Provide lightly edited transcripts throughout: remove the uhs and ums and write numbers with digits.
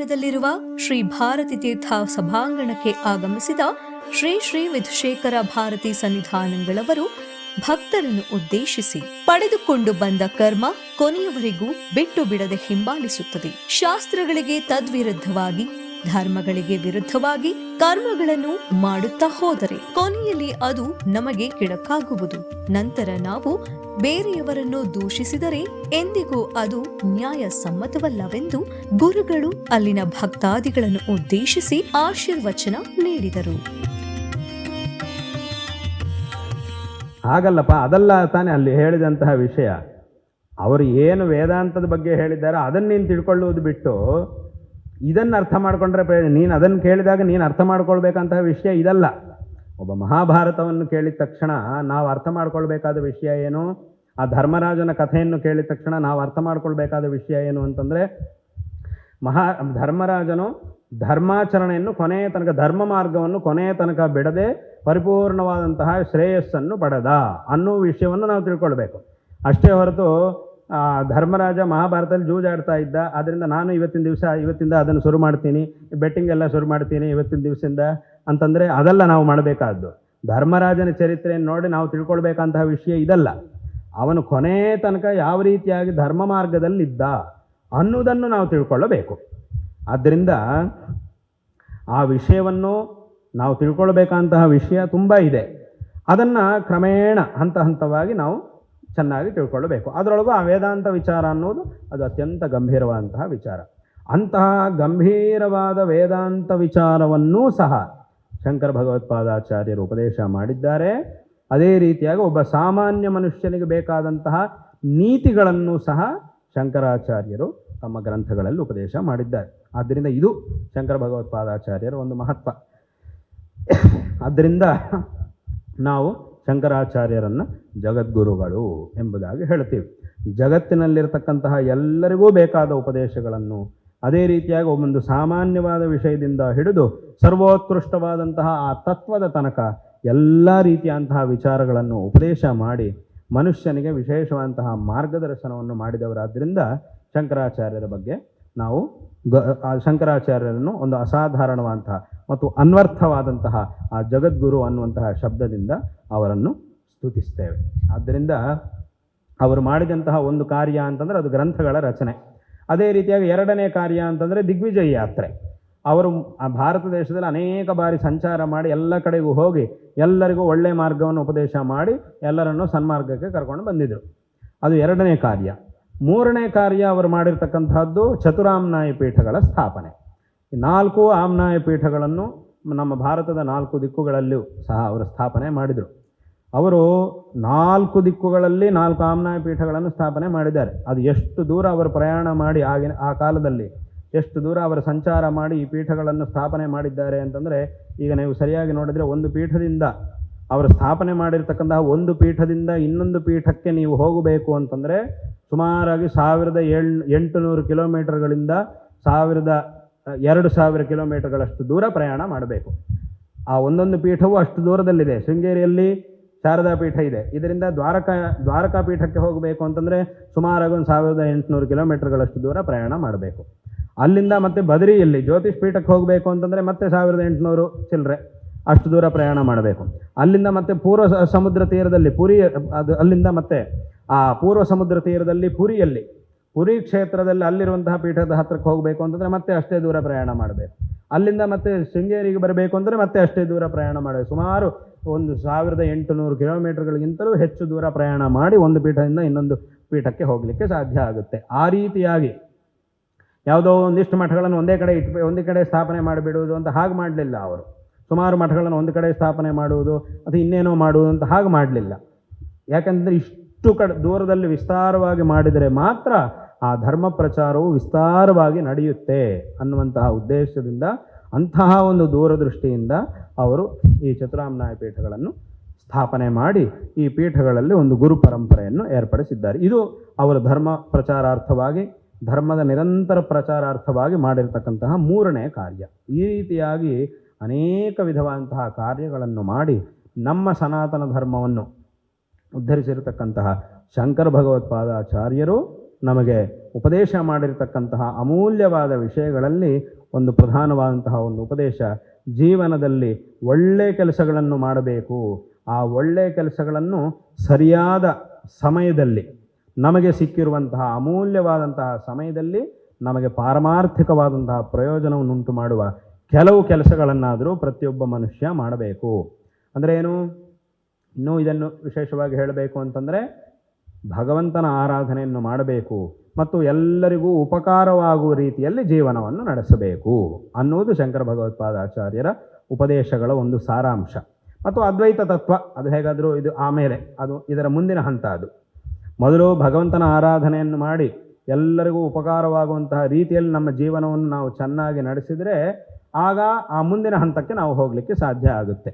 ನಗರದಲ್ಲಿರುವ ಶ್ರೀ ಭಾರತಿ ತೀರ್ಥ ಸಭಾಂಗಣಕ್ಕೆ ಆಗಮಿಸಿದ ಶ್ರೀ ಶ್ರೀ ವಿಧುಶೇಖರ ಭಾರತಿ ಸನ್ನಿಧಾನಗಳವರು ಭಕ್ತರನ್ನು ಉದ್ದೇಶಿಸಿ ಪಡೆದುಕೊಂಡು ಬಂದ ಕರ್ಮ ಕೊನೆಯವರೆಗೂ ಬಿಟ್ಟು ಬಿಡದೆ ಹಿಂಬಾಲಿಸುತ್ತದೆ. ಶಾಸ್ತ್ರಗಳಿಗೆ ತದ್ವಿರುದ್ಧವಾಗಿ, ಧರ್ಮಗಳಿಗೆ ವಿರುದ್ಧವಾಗಿ ಕರ್ಮಗಳನ್ನು ಮಾಡುತ್ತಾ ಹೋದರೆ ಕೊನೆಯಲ್ಲಿ ಅದು ನಮಗೆ ಕೆಡಕಾಗುವುದು. ನಂತರ ನಾವು ಬೇರೆಯವರನ್ನು ದೂಷಿಸಿದರೆ ಎಂದಿಗೂ ಅದು ನ್ಯಾಯಸಮ್ಮತವಲ್ಲವೆಂದು ಗುರುಗಳು ಅಲ್ಲಿನ ಭಕ್ತಾದಿಗಳನ್ನು ಉದ್ದೇಶಿಸಿ ಆಶೀರ್ವಚನ ನೀಡಿದರು. ಹಾಗಲ್ಲಪ್ಪ, ಅದಲ್ಲ ತಾನೇ ಅಲ್ಲಿ ಹೇಳಿದಂತಹ ವಿಷಯ. ಅವರು ಏನು ವೇದಾಂತದ ಬಗ್ಗೆ ಹೇಳಿದ್ದಾರೆ ಅದನ್ನು ನೀನು ತಿಳ್ಕೊಳ್ಳುವುದು ಬಿಟ್ಟು ಇದನ್ನು ಅರ್ಥ ಮಾಡಿಕೊಂಡ್ರೆ ಪ್ರಯೋಜನ. ನೀನು ಅದನ್ನು ಕೇಳಿದಾಗ ನೀನು ಅರ್ಥ ಮಾಡ್ಕೊಳ್ಬೇಕಂತಹ ವಿಷಯ ಇದಲ್ಲ. ಒಬ್ಬ ಮಹಾಭಾರತವನ್ನು ಕೇಳಿದ ತಕ್ಷಣ ನಾವು ಅರ್ಥ ಮಾಡ್ಕೊಳ್ಬೇಕಾದ ವಿಷಯ ಏನು, ಆ ಧರ್ಮರಾಜನ ಕಥೆಯನ್ನು ಕೇಳಿದ ತಕ್ಷಣ ನಾವು ಅರ್ಥ ಮಾಡ್ಕೊಳ್ಬೇಕಾದ ವಿಷಯ ಏನು ಅಂತಂದರೆ, ಧರ್ಮರಾಜನು ಧರ್ಮಾಚರಣೆಯನ್ನು ಕೊನೆಯ ತನಕ, ಧರ್ಮ ಮಾರ್ಗವನ್ನು ಕೊನೆಯ ತನಕ ಬಿಡದೆ ಪರಿಪೂರ್ಣವಾದಂತಹ ಶ್ರೇಯಸ್ಸನ್ನು ಪಡೆದ ಅನ್ನೋ ವಿಷಯವನ್ನು ನಾವು ತಿಳ್ಕೊಳ್ಬೇಕು. ಅಷ್ಟೇ ಹೊರತು ಧರ್ಮರಾಜ ಮಹಾಭಾರತದಲ್ಲಿ ಜೂಜಾಡ್ತಾ ಇದ್ದ, ಆದ್ದರಿಂದ ನಾನು ಇವತ್ತಿಂದ ಅದನ್ನು ಶುರು ಮಾಡ್ತೀನಿ, ಬೆಟ್ಟಿಂಗ್ ಎಲ್ಲ ಶುರು ಮಾಡ್ತೀನಿ ಇವತ್ತಿನ ದಿವಸದಿಂದ ಅಂತಂದರೆ ಅದೆಲ್ಲ ನಾವು ಮಾಡಬೇಕಾದ್ದು. ಧರ್ಮರಾಜನ ಚರಿತ್ರೆಯನ್ನು ನೋಡಿ ನಾವು ತಿಳ್ಕೊಳ್ಬೇಕಂತಹ ವಿಷಯ ಇದಲ್ಲ. ಅವನು ಕೊನೆಯ ತನಕ ಯಾವ ರೀತಿಯಾಗಿ ಧರ್ಮ ಮಾರ್ಗದಲ್ಲಿದ್ದ ಅನ್ನೋದನ್ನು ನಾವು ತಿಳ್ಕೊಳ್ಳಬೇಕು. ಆದ್ದರಿಂದ ಆ ವಿಷಯವನ್ನು ನಾವು ತಿಳ್ಕೊಳ್ಬೇಕಂತಹ ವಿಷಯ ತುಂಬ ಇದೆ. ಅದನ್ನು ಕ್ರಮೇಣ ಹಂತ ಹಂತವಾಗಿ ನಾವು ಚೆನ್ನಾಗಿ ತಿಳ್ಕೊಳ್ಳಬೇಕು. ಅದರೊಳಗೂ ಆ ವೇದಾಂತ ವಿಚಾರ ಅನ್ನೋದು ಅದು ಅತ್ಯಂತ ಗಂಭೀರವಾದಂತಹ ವಿಚಾರ. ಅಂತಹ ಗಂಭೀರವಾದ ವೇದಾಂತ ವಿಚಾರವನ್ನೂ ಸಹ ಶಂಕರ ಭಗವತ್ಪಾದಾಚಾರ್ಯರು ಉಪದೇಶ ಮಾಡಿದ್ದಾರೆ. ಅದೇ ರೀತಿಯಾಗಿ ಒಬ್ಬ ಸಾಮಾನ್ಯ ಮನುಷ್ಯನಿಗೆ ಬೇಕಾದಂತಹ ನೀತಿಗಳನ್ನು ಸಹ ಶಂಕರಾಚಾರ್ಯರು ತಮ್ಮ ಗ್ರಂಥಗಳಲ್ಲಿ ಉಪದೇಶ ಮಾಡಿದ್ದಾರೆ. ಆದ್ದರಿಂದ ಇದು ಶಂಕರ ಭಗವತ್ಪಾದಾಚಾರ್ಯರ ಒಂದು ಮಹತ್ವ. ಆದ್ದರಿಂದ ನಾವು ಶಂಕರಾಚಾರ್ಯರನ್ನು ಜಗದ್ಗುರುಗಳು ಎಂಬುದಾಗಿ ಹೇಳ್ತೀವಿ. ಜಗತ್ತಿನಲ್ಲಿರತಕ್ಕಂತಹ ಎಲ್ಲರಿಗೂ ಬೇಕಾದ ಉಪದೇಶಗಳನ್ನು, ಅದೇ ರೀತಿಯಾಗಿ ಒಂದು ಸಾಮಾನ್ಯವಾದ ವಿಷಯದಿಂದ ಹಿಡಿದು ಸರ್ವೋತ್ಕೃಷ್ಟವಾದಂತಹ ಆ ತತ್ವದ ತನಕ ಎಲ್ಲ ರೀತಿಯಂತಹ ವಿಚಾರಗಳನ್ನು ಉಪದೇಶ ಮಾಡಿ ಮನುಷ್ಯನಿಗೆ ವಿಶೇಷವಾದಂತಹ ಮಾರ್ಗದರ್ಶನವನ್ನು ಮಾಡಿದವರಾದ್ದರಿಂದ ಶಂಕರಾಚಾರ್ಯರ ಬಗ್ಗೆ ನಾವು ಶಂಕರಾಚಾರ್ಯರನ್ನು ಒಂದು ಅಸಾಧಾರಣವಾದಂತಹ ಮತ್ತು ಅನ್ವರ್ಥವಾದಂತಹ ಆ ಜಗದ್ಗುರು ಅನ್ನುವಂತಹ ಶಬ್ದದಿಂದ ಅವರನ್ನು ಸ್ತುತಿಸ್ತೇವೆ. ಆದ್ದರಿಂದ ಅವರು ಮಾಡಿದಂತಹ ಒಂದು ಕಾರ್ಯ ಅಂತಂದರೆ ಅದು ಗ್ರಂಥಗಳ ರಚನೆ. ಅದೇ ರೀತಿಯಾಗಿ ಎರಡನೇ ಕಾರ್ಯ ಅಂತಂದರೆ ದಿಗ್ವಿಜಯ ಯಾತ್ರೆ. ಅವರು ಭಾರತ ದೇಶದಲ್ಲಿ ಅನೇಕ ಬಾರಿ ಸಂಚಾರ ಮಾಡಿ ಎಲ್ಲ ಕಡೆಗೂ ಹೋಗಿ ಎಲ್ಲರಿಗೂ ಒಳ್ಳೆಯ ಮಾರ್ಗವನ್ನು ಉಪದೇಶ ಮಾಡಿ ಎಲ್ಲರನ್ನೂ ಸನ್ಮಾರ್ಗಕ್ಕೆ ಕರ್ಕೊಂಡು ಬಂದಿದ್ದರು. ಅದು ಎರಡನೇ ಕಾರ್ಯ. ಮೂರನೇ ಕಾರ್ಯ ಅವರು ಮಾಡಿರ್ತಕ್ಕಂಥದ್ದು ಚತುರಾಮ್ನಾಯ ಪೀಠಗಳ ಸ್ಥಾಪನೆ. 4 ಆಮ್ನಾಯ ಪೀಠಗಳನ್ನು ನಮ್ಮ ಭಾರತದ 4 ದಿಕ್ಕುಗಳಲ್ಲೂ ಸಹ ಅವರು ಸ್ಥಾಪನೆ ಮಾಡಿದರು. ಅವರು 4 ದಿಕ್ಕುಗಳಲ್ಲಿ 4 ಆಮ್ನಾಯ ಪೀಠಗಳನ್ನು ಸ್ಥಾಪನೆ ಮಾಡಿದ್ದಾರೆ. ಅದು ಎಷ್ಟು ದೂರ ಅವರು ಪ್ರಯಾಣ ಮಾಡಿ ಆ ಕಾಲದಲ್ಲಿ ಎಷ್ಟು ದೂರ ಅವರು ಸಂಚಾರ ಮಾಡಿ ಈ ಪೀಠಗಳನ್ನು ಸ್ಥಾಪನೆ ಮಾಡಿದ್ದಾರೆ ಅಂತಂದರೆ, ಈಗ ನೀವು ಸರಿಯಾಗಿ ನೋಡಿದರೆ ಒಂದು ಪೀಠದಿಂದ ಅವರು ಸ್ಥಾಪನೆ ಮಾಡಿರ್ತಕ್ಕಂತಹ ಒಂದು ಪೀಠದಿಂದ ಇನ್ನೊಂದು ಪೀಠಕ್ಕೆ ನೀವು ಹೋಗಬೇಕು ಅಂತಂದರೆ ಸುಮಾರಾಗಿ 1800 ಕಿಲೋಮೀಟರ್ಗಳಿಂದ 2000 ಕಿಲೋಮೀಟರ್ಗಳಷ್ಟು ದೂರ ಪ್ರಯಾಣ ಮಾಡಬೇಕು. ಆ ಒಂದೊಂದು ಪೀಠವು ಅಷ್ಟು ದೂರದಲ್ಲಿದೆ. ಶೃಂಗೇರಿಯಲ್ಲಿ ಶಾರದಾ ಪೀಠ ಇದೆ. ಇದರಿಂದ ದ್ವಾರಕಾ ಪೀಠಕ್ಕೆ ಹೋಗಬೇಕು ಅಂತಂದರೆ ಸುಮಾರಾಗಿ 1800 ಕಿಲೋಮೀಟರ್ಗಳಷ್ಟು ದೂರ ಪ್ರಯಾಣ ಮಾಡಬೇಕು. ಅಲ್ಲಿಂದ ಮತ್ತೆ ಬದರಿಯಲ್ಲಿ ಜ್ಯೋತಿಷ್ ಪೀಠಕ್ಕೆ ಹೋಗಬೇಕು ಅಂತಂದರೆ ಮತ್ತೆ 1800 ಚಿಲ್ಲರೆ ಅಷ್ಟು ದೂರ ಪ್ರಯಾಣ ಮಾಡಬೇಕು. ಅಲ್ಲಿಂದ ಮತ್ತೆ ಪೂರ್ವ ಸಮುದ್ರ ತೀರದಲ್ಲಿ ಅಲ್ಲಿಂದ ಮತ್ತೆ ಆ ಪೂರ್ವ ಸಮುದ್ರ ತೀರದಲ್ಲಿ ಪುರಿ ಕ್ಷೇತ್ರದಲ್ಲಿ ಅಲ್ಲಿರುವಂತಹ ಪೀಠದ ಹತ್ತಿರಕ್ಕೆ ಹೋಗಬೇಕು ಅಂತಂದರೆ ಮತ್ತೆ ಅಷ್ಟೇ ದೂರ ಪ್ರಯಾಣ ಮಾಡಬೇಕು. ಅಲ್ಲಿಂದ ಮತ್ತೆ ಶೃಂಗೇರಿಗೆ ಬರಬೇಕು ಅಂದರೆ ಮತ್ತೆ ಅಷ್ಟೇ ದೂರ ಪ್ರಯಾಣ ಮಾಡಬೇಕು. ಸುಮಾರು 1800 ಕಿಲೋಮೀಟರ್ಗಳಿಗಿಂತಲೂ ಹೆಚ್ಚು ದೂರ ಪ್ರಯಾಣ ಮಾಡಿ ಒಂದು ಪೀಠದಿಂದ ಇನ್ನೊಂದು ಪೀಠಕ್ಕೆ ಹೋಗಲಿಕ್ಕೆ ಸಾಧ್ಯ ಆಗುತ್ತೆ. ಆ ರೀತಿಯಾಗಿ ಯಾವುದೋ ಒಂದಿಷ್ಟು ಮಠಗಳನ್ನು ಒಂದೇ ಕಡೆ ಸ್ಥಾಪನೆ ಮಾಡಿಬಿಡುವುದು ಅಂತ ಹಾಗೆ ಮಾಡಲಿಲ್ಲ ಅವರು. ಸುಮಾರು ಮಠಗಳನ್ನು ಒಂದು ಕಡೆ ಸ್ಥಾಪನೆ ಮಾಡುವುದು ಅಥವಾ ಇನ್ನೇನೋ ಮಾಡುವುದು ಅಂತ ಹಾಗೆ ಮಾಡಲಿಲ್ಲ. ಯಾಕಂದರೆ ಇಷ್ಟು ದೂರದಲ್ಲಿ ವಿಸ್ತಾರವಾಗಿ ಮಾಡಿದರೆ ಮಾತ್ರ ಆ ಧರ್ಮ ಪ್ರಚಾರವು ವಿಸ್ತಾರವಾಗಿ ನಡೆಯುತ್ತೆ ಅನ್ನುವಂತಹ ಉದ್ದೇಶದಿಂದ, ಅಂತಹ ಒಂದು ದೂರದೃಷ್ಟಿಯಿಂದ ಅವರು ಈ ಚತುರಾಮ್ನಾಯ ಪೀಠಗಳನ್ನು ಸ್ಥಾಪನೆ ಮಾಡಿ ಈ ಪೀಠಗಳಲ್ಲಿ ಒಂದು ಗುರು ಪರಂಪರೆಯನ್ನು ಏರ್ಪಡಿಸಿದ್ದಾರೆ. ಇದು ಅವರ ಧರ್ಮ ಪ್ರಚಾರಾರ್ಥವಾಗಿ, ಧರ್ಮದ ನಿರಂತರ ಪ್ರಚಾರಾರ್ಥವಾಗಿ ಮಾಡಿರ್ತಕ್ಕಂತಹ ಮೂರನೇ ಕಾರ್ಯ. ಈ ರೀತಿಯಾಗಿ ಅನೇಕ ವಿಧವಾದಂತಹ ಕಾರ್ಯಗಳನ್ನು ಮಾಡಿ ನಮ್ಮ ಸನಾತನ ಧರ್ಮವನ್ನು ಉದ್ಧರಿಸಿರತಕ್ಕಂತಹ ಶಂಕರ ಭಗವತ್ಪಾದಾಚಾರ್ಯರು ನಮಗೆ ಉಪದೇಶ ಮಾಡಿರ್ತಕ್ಕಂತಹ ಅಮೂಲ್ಯವಾದ ವಿಷಯಗಳಲ್ಲಿ ಒಂದು ಪ್ರಧಾನವಾದಂತಹ ಒಂದು ಉಪದೇಶ, ಜೀವನದಲ್ಲಿ ಒಳ್ಳೆಯ ಕೆಲಸಗಳನ್ನು ಮಾಡಬೇಕು. ಆ ಒಳ್ಳೆಯ ಕೆಲಸಗಳನ್ನು ಸರಿಯಾದ ಸಮಯದಲ್ಲಿ, ನಮಗೆ ಸಿಕ್ಕಿರುವಂತಹ ಅಮೂಲ್ಯವಾದಂತಹ ಸಮಯದಲ್ಲಿ ನಮಗೆ ಪಾರಮಾರ್ಥಿಕವಾದಂತಹ ಪ್ರಯೋಜನವನ್ನುಂಟು ಮಾಡುವ ಕೆಲವು ಕೆಲಸಗಳನ್ನಾದರೂ ಪ್ರತಿಯೊಬ್ಬ ಮನುಷ್ಯ ಮಾಡಬೇಕು. ಅಂದರೆ ಏನು? ಇನ್ನೂ ಇದನ್ನು ವಿಶೇಷವಾಗಿ ಹೇಳಬೇಕು ಅಂತಂದರೆ, ಭಗವಂತನ ಆರಾಧನೆಯನ್ನು ಮಾಡಬೇಕು ಮತ್ತು ಎಲ್ಲರಿಗೂ ಉಪಕಾರವಾಗುವ ರೀತಿಯಲ್ಲಿ ಜೀವನವನ್ನು ನಡೆಸಬೇಕು ಅನ್ನುವುದು ಶಂಕರ ಭಗವತ್ಪಾದಾಚಾರ್ಯರ ಉಪದೇಶಗಳ ಒಂದು ಸಾರಾಂಶ. ಮತ್ತು ಅದ್ವೈತ ತತ್ವ ಅದು ಹೇಗಾದರೂ ಇದು ಆಮೇಲೆ, ಅದು ಇದರ ಮುಂದಿನ ಹಂತ. ಅದು ಮೊದಲು ಭಗವಂತನ ಆರಾಧನೆಯನ್ನು ಮಾಡಿ ಎಲ್ಲರಿಗೂ ಉಪಕಾರವಾಗುವಂತಹ ರೀತಿಯಲ್ಲಿ ನಮ್ಮ ಜೀವನವನ್ನು ನಾವು ಚೆನ್ನಾಗಿ ನಡೆಸಿದರೆ ಆಗ ಆ ಮುಂದಿನ ಹಂತಕ್ಕೆ ನಾವು ಹೋಗಲಿಕ್ಕೆ ಸಾಧ್ಯ ಆಗುತ್ತೆ.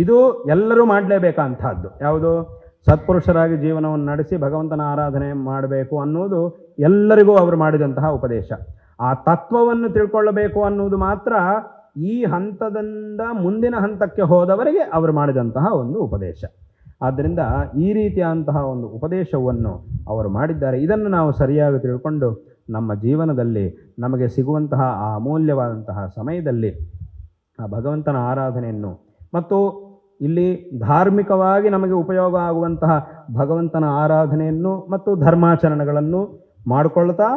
ಇದು ಎಲ್ಲರೂ ಮಾಡಲೇಬೇಕಂತಹದ್ದು. ಯಾವುದು? ಸತ್ಪುರುಷರಾಗಿ ಜೀವನವನ್ನು ನಡೆಸಿ ಭಗವಂತನ ಆರಾಧನೆ ಮಾಡಬೇಕು ಅನ್ನುವುದು ಎಲ್ಲರಿಗೂ ಅವರು ಮಾಡಿದಂತಹ ಉಪದೇಶ. ಆ ತತ್ವವನ್ನು ತಿಳ್ಕೊಳ್ಳಬೇಕು ಅನ್ನುವುದು ಮಾತ್ರ ಈ ಹಂತದಿಂದ ಮುಂದಿನ ಹಂತಕ್ಕೆ ಹೋದವರಿಗೆ ಅವರು ಮಾಡಿದಂತಹ ಒಂದು ಉಪದೇಶ. ಆದ್ದರಿಂದ ಈ ರೀತಿಯಾದಂತಹ ಒಂದು ಉಪದೇಶವನ್ನು ಅವರು ಮಾಡಿದ್ದಾರೆ. ಇದನ್ನು ನಾವು ಸರಿಯಾಗಿ ತಿಳ್ಕೊಂಡು ನಮ್ಮ ಜೀವನದಲ್ಲಿ ನಮಗೆ ಸಿಗುವಂತಹ ಆ ಅಮೂಲ್ಯವಾದಂತಹ ಸಮಯದಲ್ಲಿ ಆ ಭಗವಂತನ ಆರಾಧನೆಯನ್ನು ಮತ್ತು ಇಲ್ಲಿ ಧಾರ್ಮಿಕವಾಗಿ ನಮಗೆ ಉಪಯೋಗ ಆಗುವಂತಹ ಭಗವಂತನ ಆರಾಧನೆಯನ್ನು ಮತ್ತು ಧರ್ಮಾಚರಣೆಗಳನ್ನು ಮಾಡಿಕೊಳ್ತಾ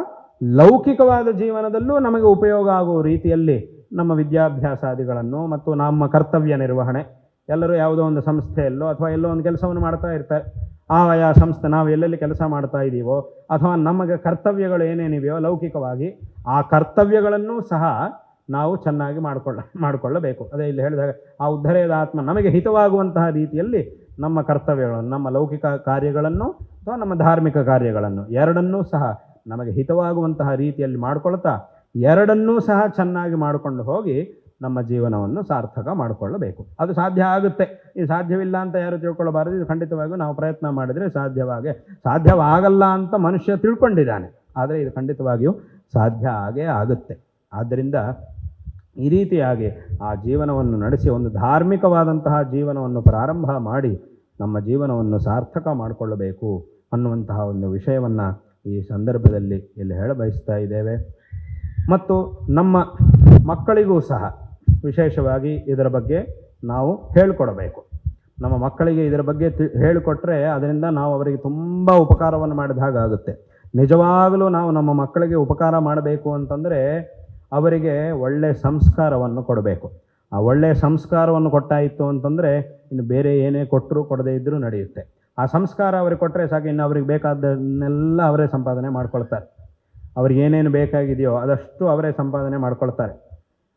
ಲೌಕಿಕವಾದ ಜೀವನದಲ್ಲೂ ನಮಗೆ ಉಪಯೋಗ ಆಗುವ ರೀತಿಯಲ್ಲಿ ನಮ್ಮ ವಿದ್ಯಾಭ್ಯಾಸಾದಿಗಳನ್ನು ಮತ್ತು ನಮ್ಮ ಕರ್ತವ್ಯ ನಿರ್ವಹಣೆ, ಎಲ್ಲರೂ ಯಾವುದೋ ಒಂದು ಸಂಸ್ಥೆಯಲ್ಲೋ ಅಥವಾ ಎಲ್ಲೋ ಒಂದು ಕೆಲಸವನ್ನು ಮಾಡ್ತಾ ಇರ್ತಾರೆ. ಆಯಾ ಸಂಸ್ಥೆ ನಾವು ಎಲ್ಲೆಲ್ಲಿ ಕೆಲಸ ಮಾಡ್ತಾ ಇದ್ದೀವೋ ಅಥವಾ ನಮಗೆ ಕರ್ತವ್ಯಗಳು ಏನೇನಿವೆಯೋ ಲೌಕಿಕವಾಗಿ ಆ ಕರ್ತವ್ಯಗಳನ್ನು ಸಹ ನಾವು ಚೆನ್ನಾಗಿ ಮಾಡಿಕೊಳ್ಳಬೇಕು. ಅದೇ ಇಲ್ಲಿ ಹೇಳಿದಾಗ ಆ ಉದ್ಧರೇದ ಆತ್ಮ ನಮಗೆ ಹಿತವಾಗುವಂತಹ ರೀತಿಯಲ್ಲಿ ನಮ್ಮ ಕರ್ತವ್ಯಗಳನ್ನು, ನಮ್ಮ ಲೌಕಿಕ ಕಾರ್ಯಗಳನ್ನು ಅಥವಾ ನಮ್ಮ ಧಾರ್ಮಿಕ ಕಾರ್ಯಗಳನ್ನು ಎರಡನ್ನೂ ಸಹ ನಮಗೆ ಹಿತವಾಗುವಂತಹ ರೀತಿಯಲ್ಲಿ ಮಾಡಿಕೊಳ್ತಾ ಎರಡನ್ನೂ ಸಹ ಚೆನ್ನಾಗಿ ಮಾಡಿಕೊಂಡು ಹೋಗಿ ನಮ್ಮ ಜೀವನವನ್ನು ಸಾರ್ಥಕ ಮಾಡಿಕೊಳ್ಳಬೇಕು. ಅದು ಸಾಧ್ಯ ಆಗುತ್ತೆ. ಇದು ಸಾಧ್ಯವಿಲ್ಲ ಅಂತ ಯಾರು ತಿಳ್ಕೊಳ್ಳಬಾರದು. ಇದು ಖಂಡಿತವಾಗಿಯೂ ನಾವು ಪ್ರಯತ್ನ ಮಾಡಿದರೆ ಸಾಧ್ಯವಾಗಲ್ಲ ಅಂತ ಮನುಷ್ಯ ತಿಳ್ಕೊಂಡಿದ್ದಾನೆ. ಆದರೆ ಇದು ಖಂಡಿತವಾಗಿಯೂ ಸಾಧ್ಯ ಆಗೇ ಆಗುತ್ತೆ. ಆದ್ದರಿಂದ ಈ ರೀತಿಯಾಗಿ ಆ ಜೀವನವನ್ನು ನಡೆಸಿ ಒಂದು ಧಾರ್ಮಿಕವಾದಂತಹ ಜೀವನವನ್ನು ಪ್ರಾರಂಭ ಮಾಡಿ ನಮ್ಮ ಜೀವನವನ್ನು ಸಾರ್ಥಕ ಮಾಡಿಕೊಳ್ಳಬೇಕು ಅನ್ನುವಂತಹ ಒಂದು ವಿಷಯವನ್ನು ಈ ಸಂದರ್ಭದಲ್ಲಿ ಇಲ್ಲಿ ಹೇಳಬಯಸ್ತಾ ಇದ್ದೇವೆ. ಮತ್ತು ನಮ್ಮ ಮಕ್ಕಳಿಗೂ ಸಹ ವಿಶೇಷವಾಗಿ ಇದರ ಬಗ್ಗೆ ನಾವು ಹೇಳಿಕೊಡಬೇಕು. ನಮ್ಮ ಮಕ್ಕಳಿಗೆ ಇದರ ಬಗ್ಗೆ ಹೇಳಿಕೊಟ್ರೆ ಅದರಿಂದ ನಾವು ಅವರಿಗೆ ತುಂಬ ಉಪಕಾರವನ್ನು ಮಾಡಿದ ಹಾಗಾಗುತ್ತೆ. ನಿಜವಾಗಲೂ ನಾವು ನಮ್ಮ ಮಕ್ಕಳಿಗೆ ಉಪಕಾರ ಮಾಡಬೇಕು ಅಂತಂದರೆ ಅವರಿಗೆ ಒಳ್ಳೆಯ ಸಂಸ್ಕಾರವನ್ನು ಕೊಡಬೇಕು. ಆ ಒಳ್ಳೆಯ ಸಂಸ್ಕಾರವನ್ನು ಕೊಟ್ಟಾಯಿತು ಅಂತಂದರೆ ಇನ್ನು ಬೇರೆ ಏನೇ ಕೊಟ್ಟರೂ ಕೊಡದೇ ಇದ್ದರೂ ನಡೆಯುತ್ತೆ. ಆ ಸಂಸ್ಕಾರ ಅವ್ರಿಗೆ ಕೊಟ್ಟರೆ ಸಾಕು, ಇನ್ನು ಅವ್ರಿಗೆ ಬೇಕಾದನ್ನೆಲ್ಲ ಅವರೇ ಸಂಪಾದನೆ ಮಾಡ್ಕೊಳ್ತಾರೆ. ಅವ್ರಿಗೆ ಏನೇನು ಬೇಕಾಗಿದೆಯೋ ಅದಷ್ಟು ಅವರೇ ಸಂಪಾದನೆ ಮಾಡ್ಕೊಳ್ತಾರೆ.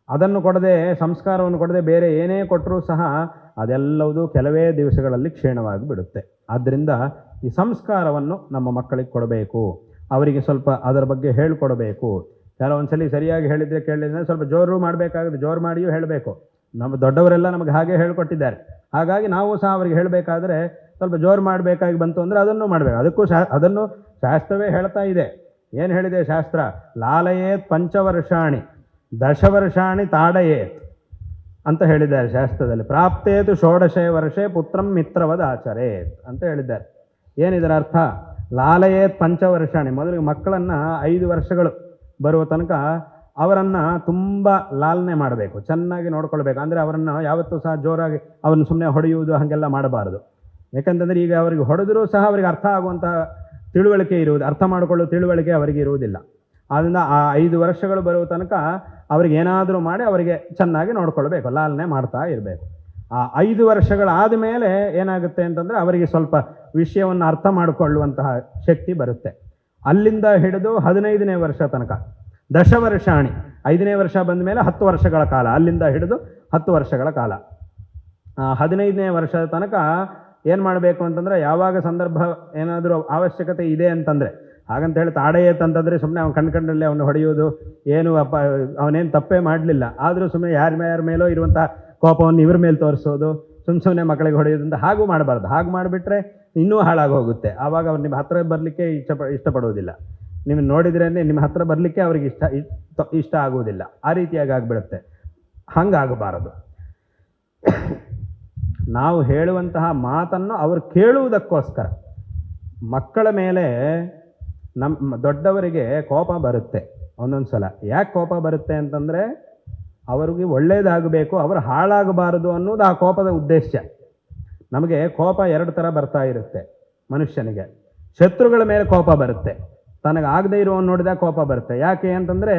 ಅದನ್ನು ಕೊಡದೆ, ಸಂಸ್ಕಾರವನ್ನು ಕೊಡದೆ ಬೇರೆ ಏನೇ ಕೊಟ್ಟರೂ ಸಹ ಅದೆಲ್ಲವೂ ಕೆಲವೇ ದಿವಸಗಳಲ್ಲಿ ಕ್ಷೀಣವಾಗಿ ಬಿಡುತ್ತೆ. ಆದ್ದರಿಂದ ಈ ಸಂಸ್ಕಾರವನ್ನು ನಮ್ಮ ಮಕ್ಕಳಿಗೆ ಕೊಡಬೇಕು. ಅವರಿಗೆ ಸ್ವಲ್ಪ ಅದರ ಬಗ್ಗೆ ಹೇಳಿಕೊಡಬೇಕು. ಕೆಲವೊಂದ್ಸಲಿ ಸರಿಯಾಗಿ ಹೇಳಿದರೆ ಕೇಳಿದರೆ ಸ್ವಲ್ಪ ಜೋರು ಮಾಡಬೇಕಾಗುತ್ತೆ, ಜೋರು ಮಾಡಿಯೂ ಹೇಳಬೇಕು. ನಮ್ಮ ದೊಡ್ಡವರೆಲ್ಲ ನಮಗೆ ಹಾಗೆ ಹೇಳಿಕೊಟ್ಟಿದ್ದಾರೆ. ಹಾಗಾಗಿ ನಾವು ಸಹ ಅವರಿಗೆ ಹೇಳಬೇಕಾದ್ರೆ ಸ್ವಲ್ಪ ಜೋರು ಮಾಡಬೇಕಾಗಿ ಬಂತು ಅಂದರೆ ಅದನ್ನು ಮಾಡಬೇಕು. ಅದನ್ನು ಶಾಸ್ತ್ರವೇ ಹೇಳ್ತಾ ಇದೆ. ಏನು ಹೇಳಿದೆ ಶಾಸ್ತ್ರ? ಲಾಲಯೇತ್ ಪಂಚವರ್ಷಾಣಿ ದಶವರ್ಷಾಣಿ ತಾಡಯೇತ್ ಅಂತ ಹೇಳಿದ್ದಾರೆ ಶಾಸ್ತ್ರದಲ್ಲಿ. ಪ್ರಾಪ್ತೇತು ಷೋಡಶೇ ವರ್ಷೇ ಪುತ್ರಂ ಮಿತ್ರವದ ಆಚರೇತ್ ಅಂತ ಹೇಳಿದ್ದಾರೆ. ಏನಿದರ ಅರ್ಥ? ಲಾಲಯೇತ್ ಪಂಚವರ್ಷಾಣಿ, ಮೊದಲಿಗೆ ಮಕ್ಕಳನ್ನು 5 ವರ್ಷಗಳು ಬರುವ ತನಕ ಅವರನ್ನು ತುಂಬ ಲಾಲನೆ ಮಾಡಬೇಕು, ಚೆನ್ನಾಗಿ ನೋಡ್ಕೊಳ್ಬೇಕು. ಅಂದರೆ ಅವರನ್ನು ಯಾವತ್ತೂ ಸಹ ಜೋರಾಗಿ ಅವರನ್ನು ಸುಮ್ಮನೆ ಹೊಡೆಯುವುದು ಹಾಗೆಲ್ಲ ಮಾಡಬಾರ್ದು. ಯಾಕಂತಂದರೆ ಈಗ ಅವರಿಗೆ ಹೊಡೆದರೂ ಸಹ ಅವರಿಗೆ ಅರ್ಥ ಆಗುವಂತಹ ತಿಳುವಳಿಕೆ ಇರುವುದು, ಅರ್ಥ ಮಾಡಿಕೊಳ್ಳುವ ತಿಳುವಳಿಕೆ ಅವರಿಗೆ ಇರುವುದಿಲ್ಲ. ಆದ್ದರಿಂದ ಆ 5 ವರ್ಷಗಳು ಬರುವ ತನಕ ಅವರಿಗೆ ಏನಾದರೂ ಮಾಡಿ ಅವರಿಗೆ ಚೆನ್ನಾಗಿ ನೋಡ್ಕೊಳ್ಬೇಕು, ಲಾಲನೆ ಮಾಡ್ತಾ ಇರಬೇಕು. ಆ 5 ವರ್ಷಗಳಾದ ಮೇಲೆ ಏನಾಗುತ್ತೆ ಅಂತಂದರೆ ಅವರಿಗೆ ಸ್ವಲ್ಪ ವಿಷಯವನ್ನು ಅರ್ಥ ಮಾಡಿಕೊಳ್ಳುವಂತಹ ಶಕ್ತಿ ಬರುತ್ತೆ. ಅಲ್ಲಿಂದ ಹಿಡಿದು 15ನೇ ವರ್ಷ ತನಕ ದಶವರ್ಷಾಣಿ, 5ನೇ ವರ್ಷ ಬಂದ ಮೇಲೆ 10 ವರ್ಷಗಳ ಕಾಲ, ಅಲ್ಲಿಂದ ಹಿಡಿದು 10 ವರ್ಷಗಳ ಕಾಲ. 15ನೇ ವರ್ಷದ ತನಕ ಏನು ಮಾಡಬೇಕು ಅಂತಂದರೆ ಯಾವಾಗ ಸಂದರ್ಭ ಏನಾದರೂ ಅವಶ್ಯಕತೆ ಇದೆ ಅಂತಂದರೆ, ಹಾಗಂತ ಹೇಳಿ ತಾಡೆಯೇತ್ ಅಂತಂದರೆ ಸುಮ್ಮನೆ ಅವನು ಕಂಡ್ಕೊಂಡಲ್ಲೇ ಅವನು ಹೊಡೆಯೋದು, ಏನು ಅವನೇನು ತಪ್ಪೇ ಮಾಡಲಿಲ್ಲ ಆದರೂ ಸುಮ್ಮನೆ ಯಾರ ಮೇಲೋ ಇರುವಂಥ ಕೋಪವನ್ನು ಇವ್ರ ಮೇಲೆ ತೋರಿಸೋದು, ಸುಮ್ಮನೆ ಮಕ್ಕಳಿಗೆ ಹೊಡೆಯೋದ್ರಿಂದ ಹಾಗೂ ಮಾಡಬಾರ್ದು. ಹಾಗೆ ಮಾಡಿಬಿಟ್ರೆ ಇನ್ನೂ ಹಾಳಾಗಿ ಹೋಗುತ್ತೆ. ಆವಾಗ ಅವ್ರು ನಿಮ್ಮ ಹತ್ರ ಬರಲಿಕ್ಕೆ ಇಷ್ಟಪಡುವುದಿಲ್ಲ. ನೀವು ನೋಡಿದ್ರೇ ನಿಮ್ಮ ಹತ್ರ ಬರಲಿಕ್ಕೆ ಅವ್ರಿಗೆ ಇಷ್ಟ ಆಗುವುದಿಲ್ಲ. ಆ ರೀತಿಯಾಗಿ ಆಗಿಬಿಡುತ್ತೆ. ಹಂಗಾಗಬಾರದು. ನಾವು ಹೇಳುವಂತಹ ಮಾತನ್ನು ಅವರು ಕೇಳುವುದಕ್ಕೋಸ್ಕರ, ಮಕ್ಕಳ ಮೇಲೆ ನಮ್ಮ ದೊಡ್ಡವರಿಗೆ ಕೋಪ ಬರುತ್ತೆ ಒಂದೊಂದು ಸಲ. ಯಾಕೆ ಕೋಪ ಬರುತ್ತೆ ಅಂತಂದರೆ ಅವ್ರಿಗೆ ಒಳ್ಳೆಯದಾಗಬೇಕು, ಅವರು ಹಾಳಾಗಬಾರದು ಅನ್ನೋದು ಆ ಕೋಪದ ಉದ್ದೇಶ. ನಮಗೆ ಕೋಪ ಎರಡು ಥರ ಬರ್ತಾ ಇರುತ್ತೆ ಮನುಷ್ಯನಿಗೆ. ಶತ್ರುಗಳ ಮೇಲೆ ಕೋಪ ಬರುತ್ತೆ, ತನಗೆ ಆಗದೇ ಇರುವವನು ನೋಡಿದಾಗ ಕೋಪ ಬರುತ್ತೆ. ಯಾಕೆ ಅಂತಂದರೆ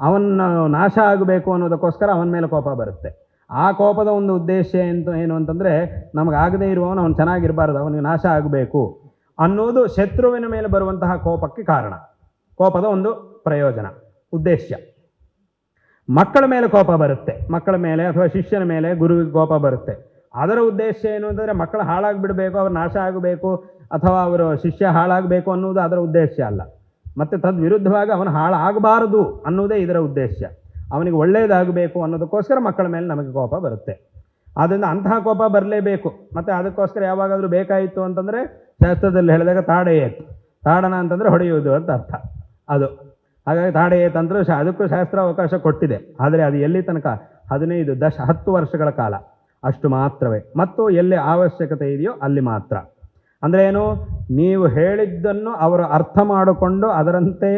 ಅವನ ನಾಶ ಆಗಬೇಕು ಅನ್ನೋದಕ್ಕೋಸ್ಕರ ಅವನ ಮೇಲೆ ಕೋಪ ಬರುತ್ತೆ. ಆ ಕೋಪದ ಒಂದು ಉದ್ದೇಶ ಏನು ಅಂತಂದರೆ ನಮಗಾಗದೇ ಇರುವವನು ಅವನು ಚೆನ್ನಾಗಿರಬಾರ್ದು, ಅವನಿಗೆ ನಾಶ ಆಗಬೇಕು ಅನ್ನೋದು ಶತ್ರುವಿನ ಮೇಲೆ ಬರುವಂತಹ ಕೋಪಕ್ಕೆ ಕಾರಣ. ಕೋಪದ ಒಂದು ಪ್ರಯೋಜನ, ಉದ್ದೇಶ. ಮಕ್ಕಳ ಮೇಲೆ ಕೋಪ ಬರುತ್ತೆ, ಮಕ್ಕಳ ಮೇಲೆ ಅಥವಾ ಶಿಷ್ಯನ ಮೇಲೆ ಗುರುವಿಗೆ ಕೋಪ ಬರುತ್ತೆ. ಅದರ ಉದ್ದೇಶ ಏನು ಅಂತಂದರೆ ಮಕ್ಕಳು ಹಾಳಾಗಿಬಿಡಬೇಕು, ಅವ್ರು ನಾಶ ಆಗಬೇಕು ಅಥವಾ ಅವರು ಶಿಷ್ಯ ಹಾಳಾಗಬೇಕು ಅನ್ನೋದು ಅದರ ಉದ್ದೇಶ ಅಲ್ಲ. ಮತ್ತು ತದ್ವಿರುದ್ಧವಾಗಿ ಅವನು ಹಾಳಾಗಬಾರದು ಅನ್ನೋದೇ ಇದರ ಉದ್ದೇಶ. ಅವನಿಗೆ ಒಳ್ಳೆಯದಾಗಬೇಕು ಅನ್ನೋದಕ್ಕೋಸ್ಕರ ಮಕ್ಕಳ ಮೇಲೆ ನಮಗೆ ಕೋಪ ಬರುತ್ತೆ. ಆದ್ದರಿಂದ ಅಂತಹ ಕೋಪ ಬರಲೇಬೇಕು. ಮತ್ತು ಅದಕ್ಕೋಸ್ಕರ ಯಾವಾಗಾದರೂ ಬೇಕಾಯಿತು ಅಂತಂದರೆ ಶಾಸ್ತ್ರದಲ್ಲಿ ಹೇಳಿದಾಗ ತಾಡೆಯೇತ್, ತಾಡನ ಅಂತಂದರೆ ಹೊಡೆಯುವುದು ಅಂತ ಅರ್ಥ ಅದು. ಹಾಗಾಗಿ ತಾಡೆಯೇತ್ ಅಂತರೂ ಅದಕ್ಕೂ ಶಾಸ್ತ್ರ ಅವಕಾಶ ಕೊಟ್ಟಿದೆ. ಆದರೆ ಅದು ಎಲ್ಲಿ ತನಕ 10 ವರ್ಷಗಳ ಕಾಲ ಅಷ್ಟು ಮಾತ್ರವೇ, ಮತ್ತು ಎಲ್ಲಿ ಅವಶ್ಯಕತೆ ಇದೆಯೋ ಅಲ್ಲಿ ಮಾತ್ರ. ಅಂದರೆ ಏನು, ನೀವು ಹೇಳಿದ್ದನ್ನು ಅವರು ಅರ್ಥ ಮಾಡಿಕೊಂಡು ಅದರಂತೆ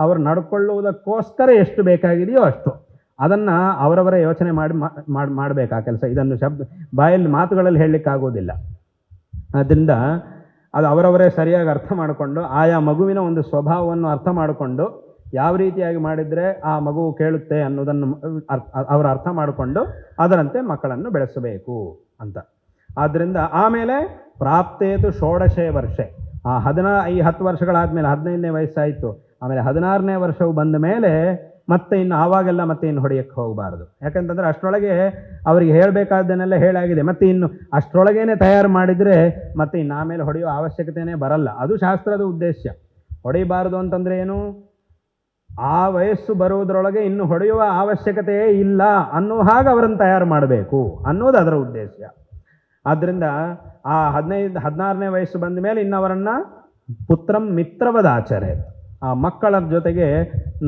ಅವರು ನಡ್ಕೊಳ್ಳುವುದಕ್ಕೋಸ್ಕರ ಎಷ್ಟು ಬೇಕಾಗಿದೆಯೋ ಅಷ್ಟು ಅದನ್ನು ಅವರವರೇ ಯೋಚನೆ ಮಾಡಬೇಕು ಆ ಕೆಲಸ. ಇದನ್ನು ಬಾಯಲ್ಲಿ ಮಾತುಗಳಲ್ಲಿ ಹೇಳಲಿಕ್ಕಾಗೋದಿಲ್ಲ. ಆದ್ದರಿಂದ ಅದು ಅವರವರೇ ಸರಿಯಾಗಿ ಅರ್ಥ ಮಾಡಿಕೊಂಡು ಆಯಾ ಮಗುವಿನ ಒಂದು ಸ್ವಭಾವವನ್ನು ಅರ್ಥ ಮಾಡಿಕೊಂಡು ಯಾವ ರೀತಿಯಾಗಿ ಮಾಡಿದರೆ ಆ ಮಗು ಕೇಳುತ್ತೆ ಅನ್ನೋದನ್ನು ಅವರು ಅರ್ಥ ಮಾಡಿಕೊಂಡು ಅದರಂತೆ ಮಕ್ಕಳನ್ನು ಬೆಳೆಸಬೇಕು ಅಂತ. ಆದ್ದರಿಂದ ಆಮೇಲೆ ಪ್ರಾಪ್ತೇತು 16 ವರ್ಷೆ, ಈ 10 ವರ್ಷಗಳಾದಮೇಲೆ 15ನೇ ವಯಸ್ಸಾಯಿತು, ಆಮೇಲೆ 16ನೇ ವರ್ಷವು ಬಂದ ಮೇಲೆ ಮತ್ತೆ ಇನ್ನು ಆವಾಗೆಲ್ಲ ಮತ್ತೆ ಇನ್ನು ಹೊಡೆಯಕ್ಕೆ ಹೋಗಬಾರ್ದು. ಯಾಕಂತಂದರೆ ಅಷ್ಟರೊಳಗೆ ಅವರಿಗೆ ಹೇಳಬೇಕಾದ್ದನ್ನೆಲ್ಲ ಹೇಳಾಗಿದೆ. ಮತ್ತು ಇನ್ನು ಅಷ್ಟರೊಳಗೇನೆ ತಯಾರು ಮಾಡಿದರೆ ಮತ್ತೆ ಇನ್ನು ಆಮೇಲೆ ಹೊಡೆಯೋ ಅವಶ್ಯಕತೆಯೇ ಬರಲ್ಲ. ಅದು ಶಾಸ್ತ್ರದ ಉದ್ದೇಶ. ಹೊಡೆಯಬಾರದು ಅಂತಂದರೆ ಏನು, ಆ ವಯಸ್ಸು ಬರುವುದರೊಳಗೆ ಇನ್ನು ಹೊಡೆಯುವ ಅವಶ್ಯಕತೆಯೇ ಇಲ್ಲ ಅನ್ನೋ ಹಾಗೆ ಅವರನ್ನು ತಯಾರು ಮಾಡಬೇಕು ಅನ್ನೋದು ಅದರ ಉದ್ದೇಶ. ಆದ್ದರಿಂದ ಆ 16ನೇ ವಯಸ್ಸು ಬಂದ ಮೇಲೆ ಇನ್ನು ಅವರನ್ನು ಪುತ್ರಂ ಮಿತ್ರವದಾಚರೆ, ಆ ಮಕ್ಕಳ ಜೊತೆಗೆ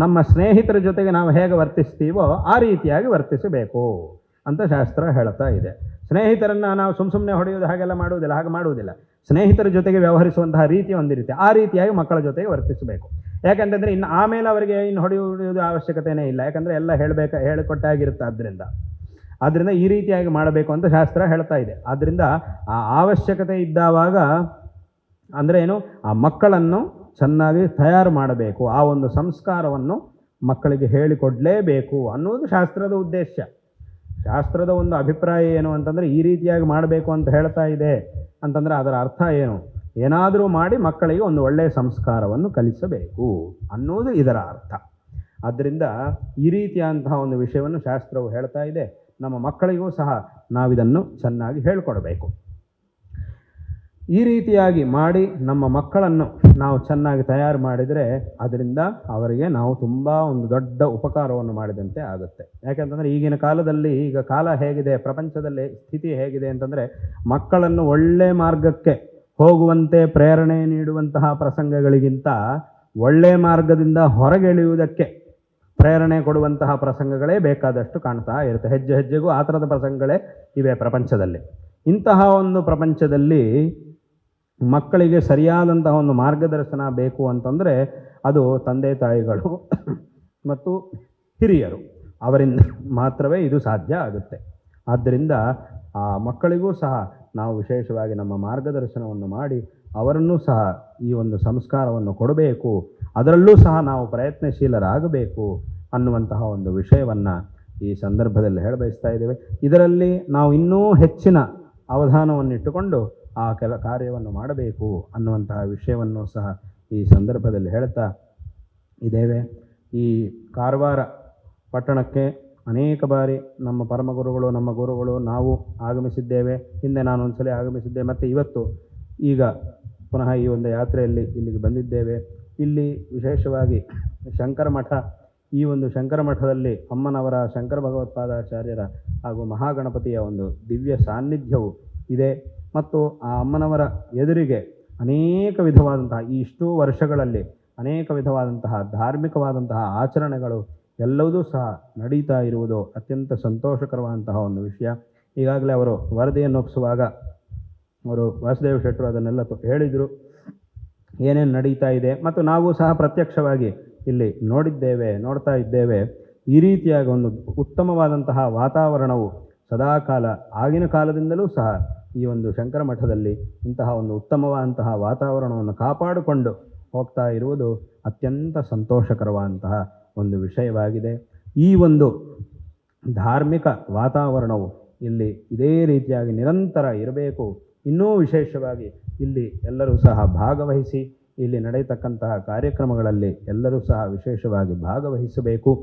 ನಮ್ಮ ಸ್ನೇಹಿತರ ಜೊತೆಗೆ ನಾವು ಹೇಗೆ ವರ್ತಿಸ್ತೀವೋ ಆ ರೀತಿಯಾಗಿ ವರ್ತಿಸಬೇಕು ಅಂತ ಶಾಸ್ತ್ರ ಹೇಳ್ತಾ ಇದೆ. ಸ್ನೇಹಿತರನ್ನು ನಾವು ಸುಮ್ಮನೆ ಹೊಡೆಯೋದು ಹಾಗೆಲ್ಲ ಹಾಗೆ ಮಾಡುವುದಿಲ್ಲ. ಸ್ನೇಹಿತರ ಜೊತೆಗೆ ವ್ಯವಹರಿಸುವಂತಹ ರೀತಿ ಒಂದಿರುತ್ತೆ, ಆ ರೀತಿಯಾಗಿ ಮಕ್ಕಳ ಜೊತೆಗೆ ವರ್ತಿಸಬೇಕು. ಯಾಕಂತಂದರೆ ಇನ್ನು ಆಮೇಲೆ ಅವರಿಗೆ ಇನ್ನು ಹೊಡೆಯುವುದು ಅವಶ್ಯಕತೆಯೇ ಇಲ್ಲ, ಯಾಕಂದರೆ ಎಲ್ಲ ಹೇಳಿಕೊಟ್ಟಾಗಿರುತ್ತೆ. ಆದ್ದರಿಂದ ಈ ರೀತಿಯಾಗಿ ಮಾಡಬೇಕು ಅಂತ ಶಾಸ್ತ್ರ ಹೇಳ್ತಾ ಇದೆ. ಆದ್ದರಿಂದ ಆ ಅವಶ್ಯಕತೆ ಇದ್ದಾವಾಗ ಅಂದರೆ ಏನು, ಆ ಮಕ್ಕಳನ್ನು ಚೆನ್ನಾಗಿ ತಯಾರು ಮಾಡಬೇಕು, ಆ ಒಂದು ಸಂಸ್ಕಾರವನ್ನು ಮಕ್ಕಳಿಗೆ ಹೇಳಿಕೊಡಲೇಬೇಕು ಅನ್ನೋದು ಶಾಸ್ತ್ರದ ಉದ್ದೇಶ. ಶಾಸ್ತ್ರದ ಒಂದು ಅಭಿಪ್ರಾಯ ಏನು ಅಂತಂದರೆ ಈ ರೀತಿಯಾಗಿ ಮಾಡಬೇಕು ಅಂತ ಹೇಳ್ತಾ ಇದೆ ಅಂತಂದರೆ ಅದರ ಅರ್ಥ ಏನು, ಏನಾದರೂ ಮಾಡಿ ಮಕ್ಕಳಿಗೆ ಒಂದು ಒಳ್ಳೆಯ ಸಂಸ್ಕಾರವನ್ನು ಕಲಿಸಬೇಕು ಅನ್ನೋದು ಇದರ ಅರ್ಥ. ಆದ್ದರಿಂದ ಈ ರೀತಿಯಾದಂತಹ ಒಂದು ವಿಷಯವನ್ನು ಶಾಸ್ತ್ರವು ಹೇಳ್ತಾ ಇದೆ. ನಮ್ಮ ಮಕ್ಕಳಿಗೂ ಸಹ ನಾವಿದನ್ನು ಚೆನ್ನಾಗಿ ಹೇಳಿಕೊಡಬೇಕು. ಈ ರೀತಿಯಾಗಿ ಮಾಡಿ ನಮ್ಮ ಮಕ್ಕಳನ್ನು ನಾವು ಚೆನ್ನಾಗಿ ತಯಾರು ಮಾಡಿದರೆ ಅದರಿಂದ ಅವರಿಗೆ ನಾವು ತುಂಬ ಒಂದು ದೊಡ್ಡ ಉಪಕಾರವನ್ನು ಮಾಡಿದಂತೆ ಆಗುತ್ತೆ. ಯಾಕೆಂತಂದರೆ ಈಗಿನ ಕಾಲದಲ್ಲಿ, ಈಗ ಕಾಲ ಹೇಗಿದೆ, ಪ್ರಪಂಚದಲ್ಲಿ ಸ್ಥಿತಿ ಹೇಗಿದೆ ಅಂತಂದರೆ ಮಕ್ಕಳನ್ನು ಒಳ್ಳೆ ಮಾರ್ಗಕ್ಕೆ ಹೋಗುವಂತೆ ಪ್ರೇರಣೆ ನೀಡುವಂತಹ ಪ್ರಸಂಗಗಳಿಗಿಂತ ಒಳ್ಳೆ ಮಾರ್ಗದಿಂದ ಹೊರಗೆಳೆಯುವುದಕ್ಕೆ ಪ್ರೇರಣೆ ಕೊಡುವಂತಹ ಪ್ರಸಂಗಗಳೇ ಬೇಕಾದಷ್ಟು ಕಾಣ್ತಾ ಇರುತ್ತೆ. ಹೆಜ್ಜೆ ಹೆಜ್ಜೆಗೂ ಆ ಥರದ ಪ್ರಸಂಗಗಳೇ ಇವೆ ಪ್ರಪಂಚದಲ್ಲಿ. ಇಂತಹ ಒಂದು ಪ್ರಪಂಚದಲ್ಲಿ ಮಕ್ಕಳಿಗೆ ಸರಿಯಾದಂತಹ ಒಂದು ಮಾರ್ಗದರ್ಶನ ಬೇಕು ಅಂತಂದರೆ ಅದು ತಂದೆ ತಾಯಿಗಳು ಮತ್ತು ಹಿರಿಯರು, ಅವರಿಂದ ಮಾತ್ರವೇ ಇದು ಸಾಧ್ಯ ಆಗುತ್ತೆ. ಆದ್ದರಿಂದ ಆ ಮಕ್ಕಳಿಗೂ ಸಹ ನಾವು ವಿಶೇಷವಾಗಿ ನಮ್ಮ ಮಾರ್ಗದರ್ಶನವನ್ನು ಮಾಡಿ ಅವರನ್ನೂ ಸಹ ಈ ಒಂದು ಸಂಸ್ಕಾರವನ್ನು ಕೊಡಬೇಕು, ಅದರಲ್ಲೂ ಸಹ ನಾವು ಪ್ರಯತ್ನಶೀಲರಾಗಬೇಕು ಅನ್ನುವಂತಹ ಒಂದು ವಿಷಯವನ್ನು ಈ ಸಂದರ್ಭದಲ್ಲಿ ಹೇಳಬಯಸ್ತಾ ಇದ್ದೇವೆ. ಇದರಲ್ಲಿ ನಾವು ಇನ್ನೂ ಹೆಚ್ಚಿನ ಅವಧಾನವನ್ನಿಟ್ಟುಕೊಂಡು ಆ ಕಾರ್ಯವನ್ನು ಮಾಡಬೇಕು ಅನ್ನುವಂತಹ ವಿಷಯವನ್ನು ಸಹ ಈ ಸಂದರ್ಭದಲ್ಲಿ ಹೇಳ್ತಾ ಇದ್ದೇವೆ. ಈ ಕಾರವಾರ ಪಟ್ಟಣಕ್ಕೆ ಅನೇಕ ಬಾರಿ ನಮ್ಮ ಪರಮಗುರುಗಳು, ನಮ್ಮ ಗುರುಗಳು, ನಾವು ಆಗಮಿಸಿದ್ದೇವೆ. ಹಿಂದೆ ನಾನು ಒಂದ್ಸಲ ಆಗಮಿಸಿದ್ದೆ, ಮತ್ತು ಇವತ್ತು ಈಗ ಪುನಃ ಈ ಒಂದು ಯಾತ್ರೆಯಲ್ಲಿ ಇಲ್ಲಿಗೆ ಬಂದಿದ್ದೇವೆ. ಇಲ್ಲಿ ವಿಶೇಷವಾಗಿ ಶಂಕರ ಮಠ, ಈ ಒಂದು ಶಂಕರ ಮಠದಲ್ಲಿ ಅಮ್ಮನವರ ಶಂಕರ ಭಗವತ್ಪಾದಾಚಾರ್ಯರ ಹಾಗೂ ಮಹಾಗಣಪತಿಯ ಒಂದು ದಿವ್ಯ ಸಾನ್ನಿಧ್ಯವು ಇದೆ. ಮತ್ತು ಆ ಅಮ್ಮನವರ ಎದುರಿಗೆ ಅನೇಕ ವಿಧವಾದಂತಹ ಇಷ್ಟೂ ವರ್ಷಗಳಲ್ಲಿ ಅನೇಕ ವಿಧವಾದಂತಹ ಧಾರ್ಮಿಕವಾದಂತಹ ಆಚರಣೆಗಳು ಎಲ್ಲವೂ ಸಹ ನಡೀತಾ ಇರುವುದು ಅತ್ಯಂತ ಸಂತೋಷಕರವಾದಂತಹ ಒಂದು ವಿಷಯ. ಈಗಾಗಲೇ ಅವರು ವರದಿಯನ್ನು ಒಪ್ಪಿಸುವಾಗ ಅವರು ವಾಸುದೇವ ಶೆಟ್ಟರು ಅದನ್ನೆಲ್ಲ ಹೇಳಿದರು. ಏನೇನು ನಡೀತಾ ಇದೆ ಮತ್ತು ನಾವು ಸಹ ಪ್ರತ್ಯಕ್ಷವಾಗಿ ಇಲ್ಲಿ ನೋಡ್ತಾ ಇದ್ದೇವೆ. ಈ ರೀತಿಯಾಗಿ ಒಂದು ಉತ್ತಮವಾದಂತಹ ವಾತಾವರಣವು ಸದಾಕಾಲ ಆಗಿನ ಕಾಲದಿಂದಲೂ ಸಹ ಈ ಒಂದು ಶಂಕರ ಮಠದಲ್ಲಿ ಇಂತಹ ಒಂದು ಉತ್ತಮವಾದಂತಹ ವಾತಾವರಣವನ್ನು ಕಾಪಾಡಿಕೊಂಡು ಹೋಗ್ತಾ ಇರುವುದು ಅತ್ಯಂತ ಸಂತೋಷಕರವಾದಂತಹ ಒಂದು ವಿಷಯವಾಗಿದೆ. ಈ ಒಂದು ಧಾರ್ಮಿಕ ವಾತಾವರಣವು ಇಲ್ಲಿ ಇದೇ ರೀತಿಯಾಗಿ ನಿರಂತರ ಇರಬೇಕು. ಇನ್ನೂ ವಿಶೇಷವಾಗಿ ಇಲ್ಲಿ ಎಲ್ಲರೂ ಸಹ ಭಾಗವಹಿಸಿ ಇಲ್ಲಿ ನಡೆಯತಕ್ಕಂತಹ ಕಾರ್ಯಕ್ರಮಗಳಲ್ಲಿ ಎಲ್ಲರೂ ಸಹ ವಿಶೇಷವಾಗಿ ಭಾಗವಹಿಸಬೇಕು.